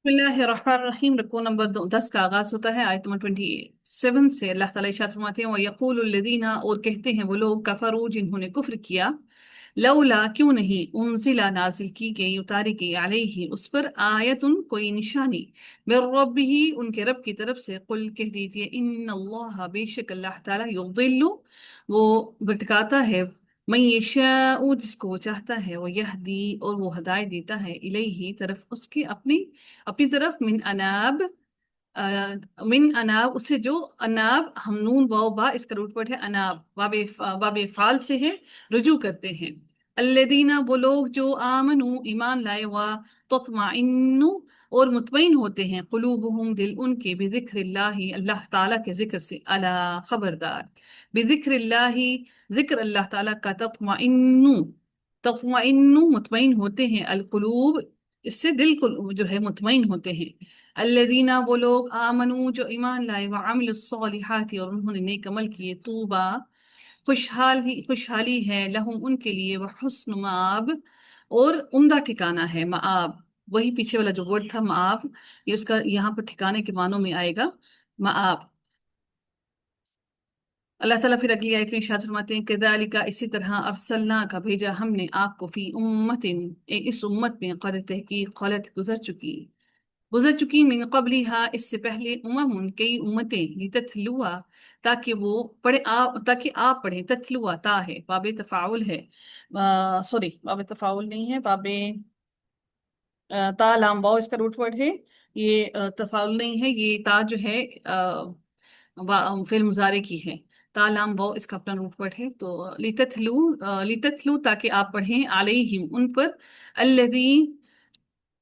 बिस्मिल्लाहिर्रहमानिर्रहीम। रकू नंबर 10 का आगाज होता है आयत नंबर 27 से। अल्लाह ताला इरशाद फरमाते हैं, वयक़ूलुल लज़ीना, और कहते हैं वो लोग, कफरू जिन्होंने कुफ्र किया, लौला क्यों नहीं, उनजिला नाजिल की गई, उतारी गई, अलैहि उस पर, आयतुन कोई निशानी, मिर रब्बिही उनके रब की तरफ से। कुल कह दीजिए, इन्नल्लाह बेशक अल्लाह ताला, युदिल्लु वो भटकाता है, मैं यशाउ जिसको वो चाहता है, वो यहदी और वो हदायत देता है, इलैहि तरफ उसकी, अपनी अपनी तरफ, मिन अनाब उससे जो, अनाब हम नून वाव बा इसका रूट वर्ड है अनाब, बाबे फाल से है, रुजू करते हैं। अल्लदीना वो लोग जो, आमनु ईमान लाए, वा तत्माइन्नु और मुतमईन होते हैं, कुलूबुहुम दिल उनके, बिजिक्रिल्लाहि अल्लाह ताला के जिक्र से, अला खबरदार, बिजिक्रिल्लाहि जिक्र अल्लाह ताला का, तत्माइन्नु तत्माइन्नु मुतमईन होते हैं, अलकुलूब इससे दिल को जो है मुतमईन होते हैं। अल्लदीना वो लोग, आमनू जो ईमान लाए, व अमिलुस्सॉलिहाति और उन्होंने नेक अमल किए, तूबा खुशहाली है, लहुम उनके लिए, व हुस्न माब और उम्दा ठिकाना है, माब वही पीछे वाला जो वर्ड था माब, ये उसका यहाँ पर ठिकाने के मानों में आएगा, माब। अल्लाह ताला फिर अगली आयत में इरशाद फरमाते हैं, कज़ालिका इसी तरह, अरसलना का भेजा हमने आपको, फी उम्मतिन इस उम्मत में, क़द तहकीक ख़लत गुजर चुकी, मिन क़ब्लिहा इससे पहले, उमम कई उम्मतें, लिततलुआ ताकि वो पढ़े, आप ताकि आप पढ़ें, ततलुआ ता है, बाबे तफाउल है, सॉरी बाबे तफाउल नहीं है, बाबे ता लाम वाव इसका रूट वर्ड है। ये तफाउल नहीं है, ये ता जो है फिल मुजारे की है, ता लाम वाव इसका अपना रूट वर्ड है। तो लिततलू ताकि आप पढ़ें, अलैहिम उन पर, अल्लज़ी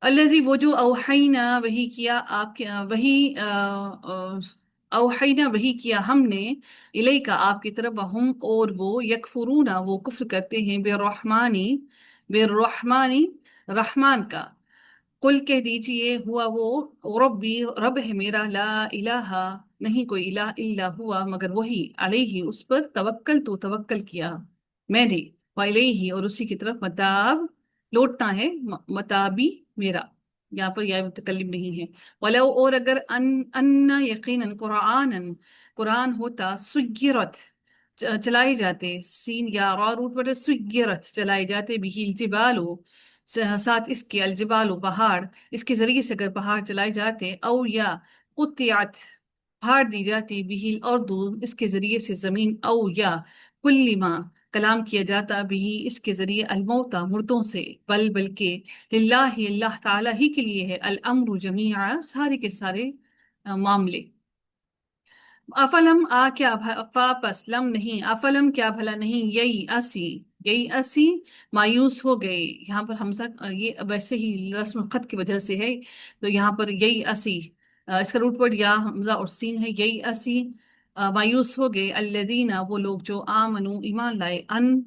अल्लज़ी वो जो, अवहैना वही किया, आपके वही अवहैना वही किया हमने, इलैका आपकी तरफ, वहुम और वो, यकफुरूना वो कुफ्र करते हैं, बिर्रहमानी रहमान का। कुल कह दीजिए, हुआ वो, रब्बी रब है मेरा, ला इलाहा नहीं कोई इलाह, इल्ला हुआ मगर वही, अलैहि उस पर, तवक्कल तो तवक्कल किया मैंने, व इलैहि और उसी की तरफ, मताब लौटना है, मताबी मेरा, यहाँ पर यह मुतकल्लिम नहीं है। वलो और अगर, अन्ना यकीनन, कुरान होता, सुय्यरत चलाए जाते, सीन या रा रूट पर, सुय्यरत चलाए जाते, बिहिल जिबालो साथ इसके, अलजिबालो पहाड़, इसके जरिए से अगर पहाड़ चलाए जाते, औ या कुतियात फाड़ दी जाती, बिहिल और दूर इसके जरिए से जमीन, औ या कुल्लिमा कलाम किया जाता, बिही इसके जरिए, अलमौता मुर्दों से, बल्कि लिल्लाहि अल्लाह ताला ही के लिए है, अल अम्रु जमीआ सारे के सारे मामले। अफलम क्या वापस, लम नहीं, अफलम क्या भला नहीं, यई असी मायूस हो गए, यहाँ पर हमजा ये वैसे ही रस्म खत की वजह से है, तो यहाँ पर यई असी, इसका रूट वर्ड या हमजा और सीन है, यई असी मायूस हो गए, अल्लदीना वो लोग जो, आमनु ईमान लाए, अन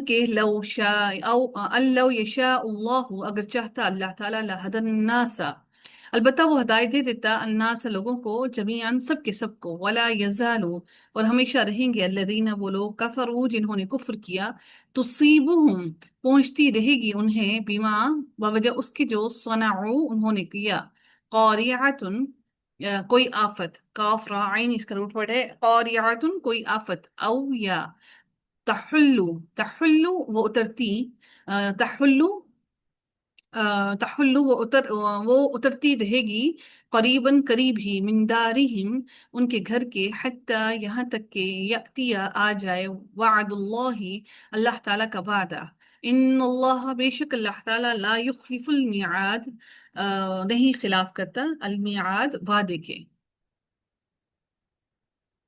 के, लव शाह अल्लव यशा अल्लाह अगर चाहता अल्लाह ताला, लहदन नासा अलबत्ता वो हदायत दे देता, अन्नास लोगों को, जमीअन सब के सब को, वला यजालू और हमेशा रहेंगे, अल्लदीना वो लोग, कफरू जिन्होंने कुफ्र किया, तुसीबुहुम पहुंचती रहेगी उन्हें, बिमा बवजह उसके जो, सनाउ उन्होंने किया, कारियातुन कोई आफत, काफ रा आइन इसका रूट वर्ड है, कारियातुन कोई आफत, औ या तहुल्लु तहुल्लु वो उतरती, तहुल्लु तहुल्लु वो उतरती रहेगी, करीबन करीब ही, मिनदारिहिम उनके घर के, हत्ता यहाँ तक के, यतिया आ जाए, वादुल्लाही अल्लाह ताला का वादा, इन्नल्लाह बेशक अल्लाह ताला, ला युखलिफुल मियाद नहीं खिलाफ करता, अल मियाद वादे के।